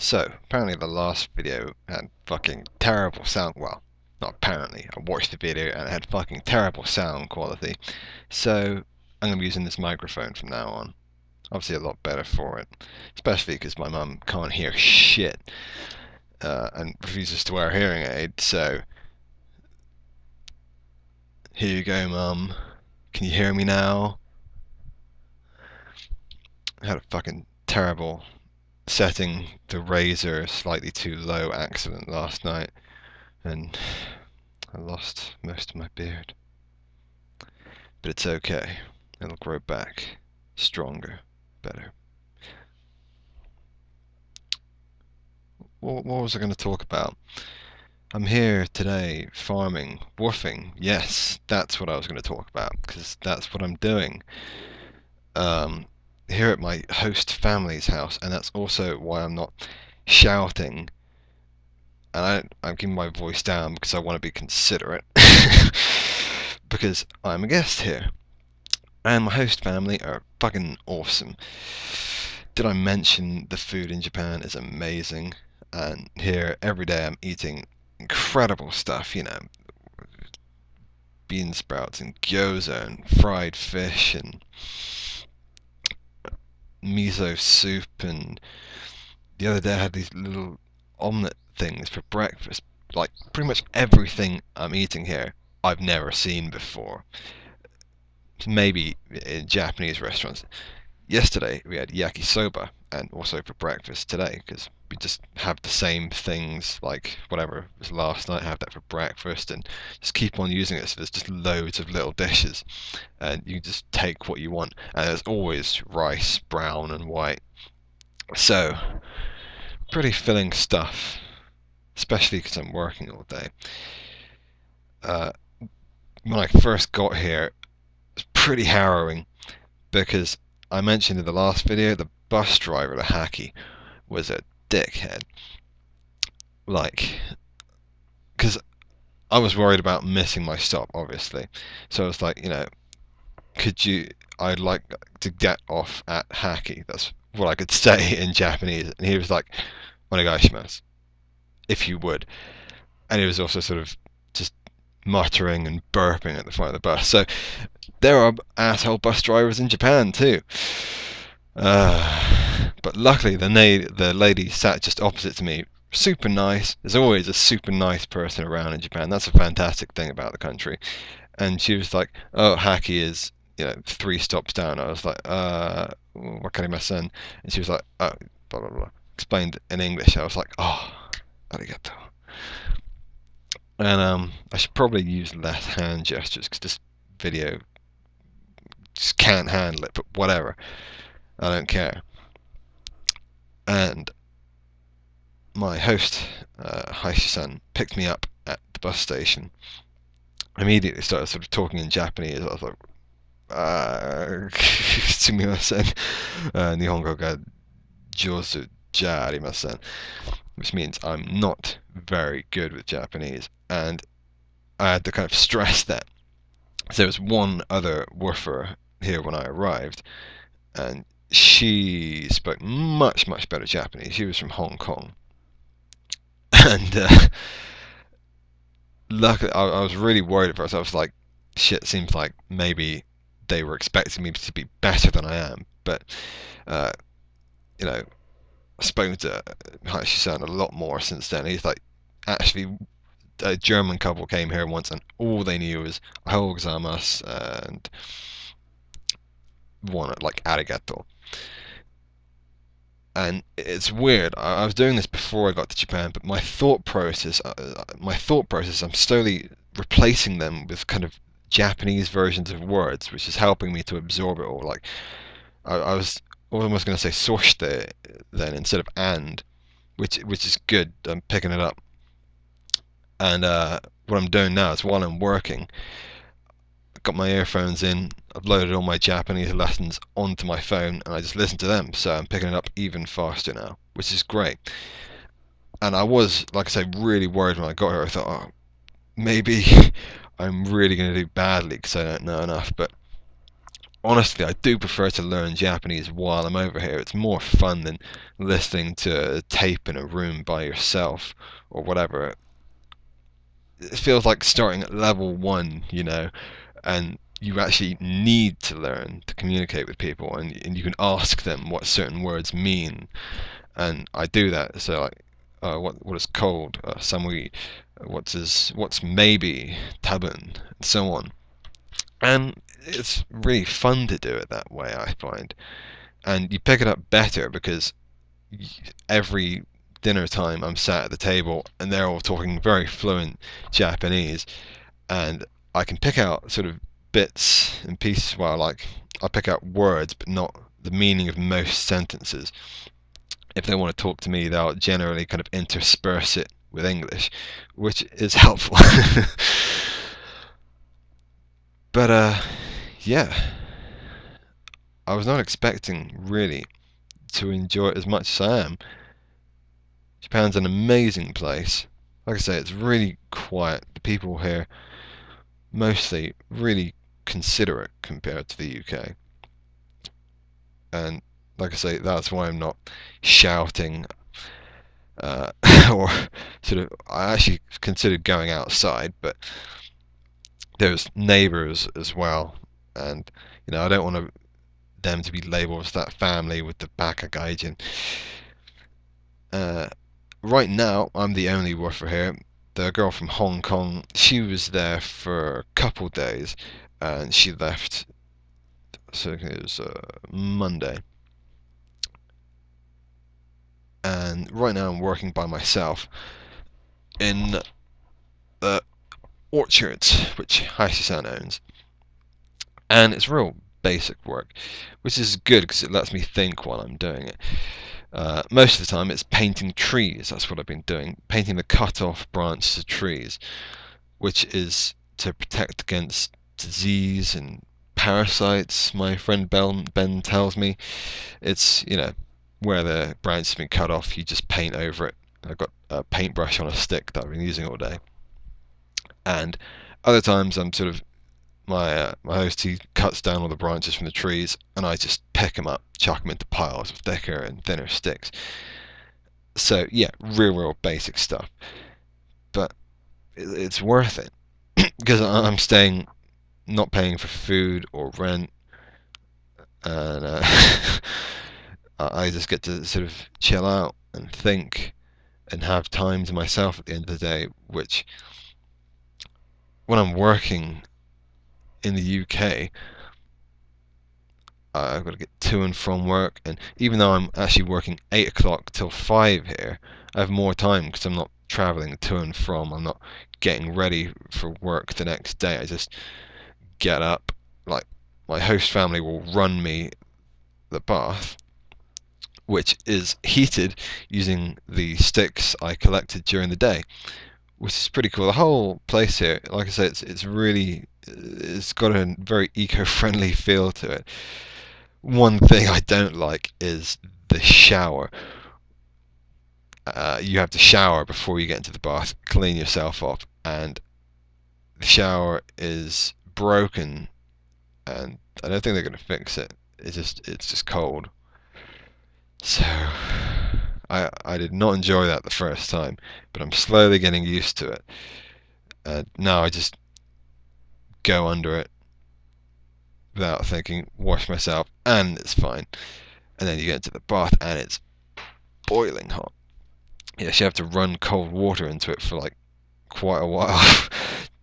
So, apparently the last video had fucking terrible sound. Well, not apparently. I watched the video and it had fucking terrible sound quality. So, I'm going to be using this microphone from now on. Obviously a lot better for it. Especially because my mum can't hear shit. And refuses to wear a hearing aid. So, here you go, Mum. Can you hear me now? I had a fucking terrible setting the razor slightly too low accident last night, and I lost most of my beard. But it's okay. It'll grow back stronger, better. What was I going to talk about? I'm here today farming, woofing. Yes, that's what I was going to talk about, because that's what I'm doing. Here at my host family's house, and that's also why I'm not shouting. And I'm keeping my voice down because I want to be considerate. Because I'm a guest here. And my host family are fucking awesome. Did I mention the food in Japan is amazing? And here, every day I'm eating incredible stuff, bean sprouts and gyoza and fried fish and miso soup, and the other day I had these little omelette things for breakfast. Like, pretty much everything I'm eating here I've never seen before. Maybe in Japanese restaurants. Yesterday we had yakisoba, and also for breakfast today, because we just have the same things, like whatever was last night, have that for breakfast, and just keep on using it. So there's just loads of little dishes, and you just take what you want, and there's always rice, brown and white. So, pretty filling stuff, especially because I'm working all day. Uh, when I first got here, it was pretty harrowing, because I mentioned in the last video the bus driver, the hacky, was a dickhead. Like, because I was worried about missing my stop, obviously. So I was like, I'd like to get off at Haki. That's what I could say in Japanese. And he was like, onegaishimasu, if you would. And he was also sort of just muttering and burping at the front of the bus. So there are asshole bus drivers in Japan too. But luckily the lady sat just opposite to me, super nice. There's always a super nice person around in Japan. That's a fantastic thing about the country. And she was like, "Oh, Haki is 3 stops down." I was like, "Wakarimasen," and she was like, "Oh, blah blah blah." Explained in English. I was like, "Oh, arigato." And I should probably use less hand gestures because this video just can't handle it. But whatever, I don't care. And my host, Haishi-san, picked me up at the bus station. Immediately started sort of talking in Japanese. I was like, すみません。日本語が上手じゃありません. Which means I'm not very good with Japanese. And I had to kind of stress that. So there was one other woofer here when I arrived, and she spoke much, much better Japanese. She was from Hong Kong. And luckily, I was really worried at first. I was like, shit, seems like maybe they were expecting me to be better than I am. But, uh, I've spoken to Hachi-san a lot more since then. He's like, actually, a German couple came here once, and all they knew was "Ohayou gozaimasu" and one like "arigato." And it's weird. I was doing this before I got to Japan, but my thought process, I'm slowly replacing them with kind of Japanese versions of words, which is helping me to absorb it all. Like I was almost going to say "soshite" then instead of "and," which is good. I'm picking it up. And what I'm doing now is while I'm working, I've got my earphones in, I've loaded all my Japanese lessons onto my phone, and I just listen to them, so I'm picking it up even faster now, which is great. And I was, like I say, really worried when I got here. I thought, oh, maybe I'm really going to do badly because I don't know enough, but honestly, I do prefer to learn Japanese while I'm over here. It's more fun than listening to a tape in a room by yourself or whatever. It feels like starting at level one, and you actually need to learn to communicate with people, and you can ask them what certain words mean, and I do that. So like, what is cold, samui, what's maybe, tabun, and so on. And it's really fun to do it that way, I find. And you pick it up better because every dinner time I'm sat at the table and they're all talking very fluent Japanese, and I can pick out sort of bits and pieces where I pick out words but not the meaning of most sentences. If they want to talk to me, they'll generally kind of intersperse it with English, which is helpful. But yeah, I was not expecting really to enjoy it as much as I am. Japan's an amazing place. Like I say, it's really quiet. The people here mostly really considerate compared to the UK. And like I say, that's why I'm not shouting, uh, or sort of. I actually considered going outside, but there's neighbours as well, and I don't want them to be labelled as that family with the baka gaijin. Uh, right now, I'm the only woofer here. The girl from Hong Kong, she was there for a couple days, and she left. So it was Monday, and right now I'm working by myself in the orchards, which Hashi-san owns, and it's real basic work, which is good because it lets me think while I'm doing it. Most of the time, it's painting trees. That's what I've been doing, painting the cut-off branches of trees, which is to protect against disease and parasites. My friend Ben tells me it's where the branch has been cut off, you just paint over it. I've got a paintbrush on a stick that I've been using all day, and other times I'm sort of my host, he cuts down all the branches from the trees, and I just pick them up, chuck them into piles of thicker and thinner sticks. So yeah, real basic stuff, but it's worth it because I'm staying, not paying for food or rent, and I just get to sort of chill out and think and have time to myself at the end of the day, which when I'm working in the UK, I've got to get to and from work, and even though I'm actually working 8 o'clock till 5 here, I have more time because I'm not travelling to and from, I'm not getting ready for work the next day. I just get up, like my host family will run me the bath, which is heated using the sticks I collected during the day, which is pretty cool. The whole place here, like I said, it's got a very eco-friendly feel to it. One thing I don't like is the shower. You have to shower before you get into the bath, clean yourself off, and the shower is broken, and I don't think they're going to fix it. It's just cold. So I did not enjoy that the first time, but I'm slowly getting used to it. Now I just go under it without thinking, wash myself, and it's fine. And then you get into the bath, and it's boiling hot. Yes, you have to run cold water into it for like quite a while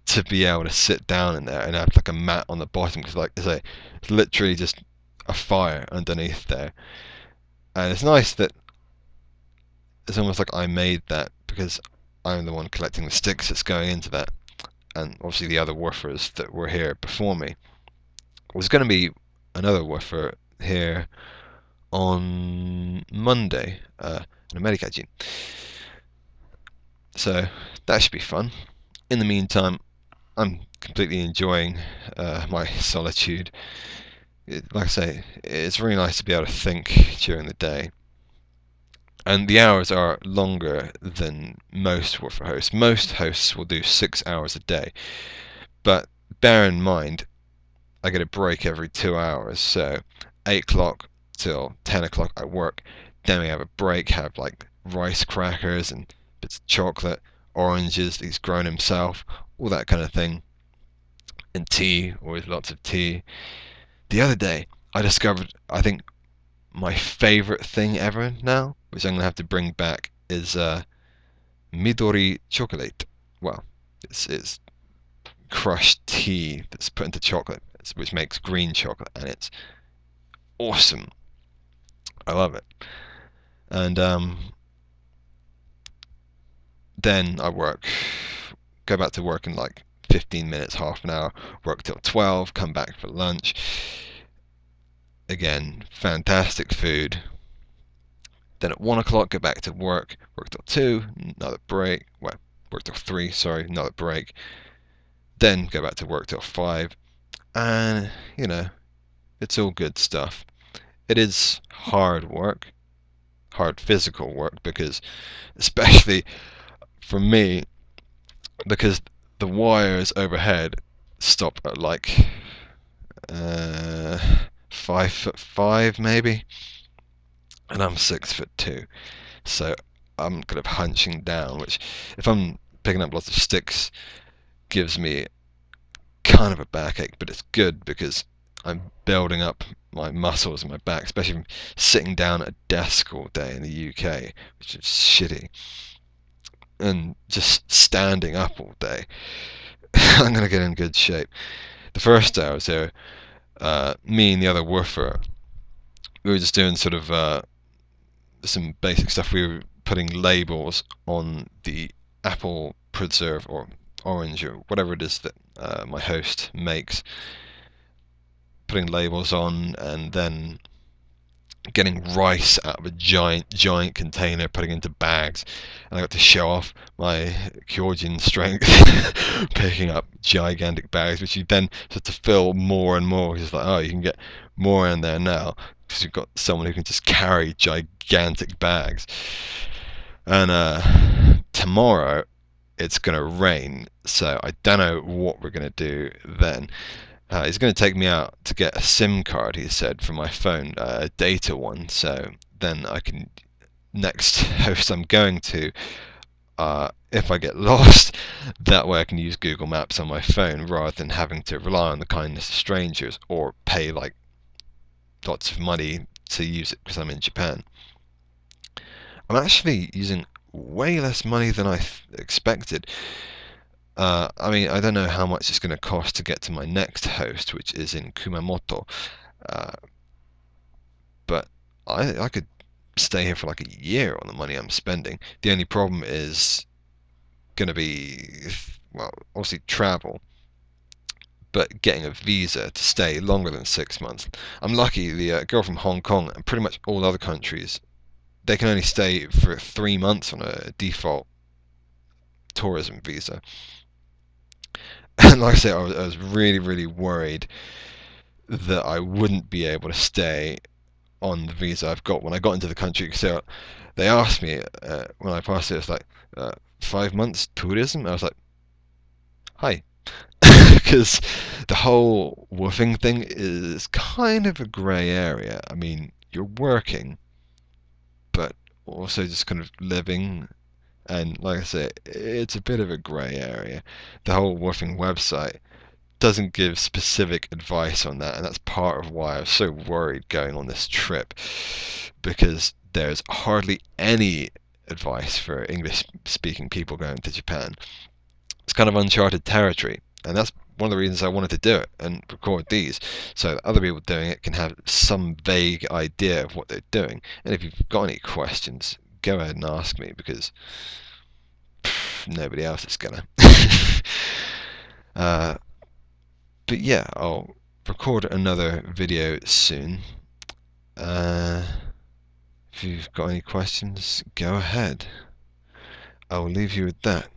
to be able to sit down in there and have like a mat on the bottom because, like I say, it's literally just a fire underneath there. And it's nice that it's almost like I made that because I'm the one collecting the sticks that's going into that, and obviously the other woofers that were here before me. There's going to be another woofer here on Monday, an Americajin. So that should be fun. In the meantime, I'm completely enjoying my solitude. Like I say, it's really nice to be able to think during the day. And the hours are longer than most woofer hosts. Most hosts will do 6 hours a day. But bear in mind, I get a break every 2 hours. So 8 o'clock till 10 o'clock I work. Then we have a break, have like rice crackers and bits of chocolate, oranges that he's grown himself, all that kind of thing. And tea, always lots of tea. The other day I discovered, I think, my favorite thing ever now, which I'm gonna have to bring back, is Midori chocolate. Well, it's crushed tea that's put into chocolate, which makes green chocolate, and it's awesome. I love it. And then I go back to work in like 15 minutes, half an hour, work till 12, come back for lunch. Again, fantastic food. Then at 1 o'clock, go back to work till 2, another break. Well, work till 3, sorry, another break. Then go back to work till 5. And, it's all good stuff. It is hard work, hard physical work, because, especially for me, because the wires overhead stop at like 5'5" maybe, and I'm 6'2", so I'm kind of hunching down, which, if I'm picking up lots of sticks, gives me kind of a backache, but it's good because I'm building up my muscles in my back, especially from sitting down at a desk all day in the UK, which is shitty, and just standing up all day. I'm going to get in good shape. The first day I was there, me and the other woofer, we were just doing sort of some basic stuff. We were putting labels on the apple preserve or orange or whatever it is that my host makes, putting labels on, and then getting rice out of a giant container, putting into bags, and I got to show off my Kyogen strength, picking up gigantic bags, which you then had to fill more and more. It's like, oh, you can get more in there now because you've got someone who can just carry gigantic bags. And tomorrow it's gonna rain, so I don't know what we're gonna do then. He's going to take me out to get a SIM card, he said, for my phone, a data one, so then I can, next host I'm going to, if I get lost, that way I can use Google Maps on my phone rather than having to rely on the kindness of strangers or pay like lots of money to use it because I'm in Japan. I'm actually using way less money than I expected. I mean, I don't know how much it's going to cost to get to my next host, which is in Kumamoto, uh, but I could stay here for like a year on the money I'm spending. The only problem is going to be, well, obviously travel, but getting a visa to stay longer than 6 months. I'm lucky, the girl from Hong Kong and pretty much all other countries, they can only stay for 3 months on a default tourism visa. And like I said, I was really, really worried that I wouldn't be able to stay on the visa I've got when I got into the country. So they asked me when I passed it, it's like 5 months tourism. I was like, hi, because the whole woofing thing is kind of a grey area. I mean, you're working, but also just kind of living. And like I say, it's a bit of a grey area. The whole woofing website doesn't give specific advice on that, and that's part of why I was so worried going on this trip, because there's hardly any advice for English speaking people going to Japan. It's kind of uncharted territory, and that's one of the reasons I wanted to do it and record these, so that other people doing it can have some vague idea of what they're doing. And if you've got any questions, go ahead and ask me, because nobody else is gonna. uh, But yeah, I'll record another video soon. If you've got any questions, go ahead. I will leave you with that.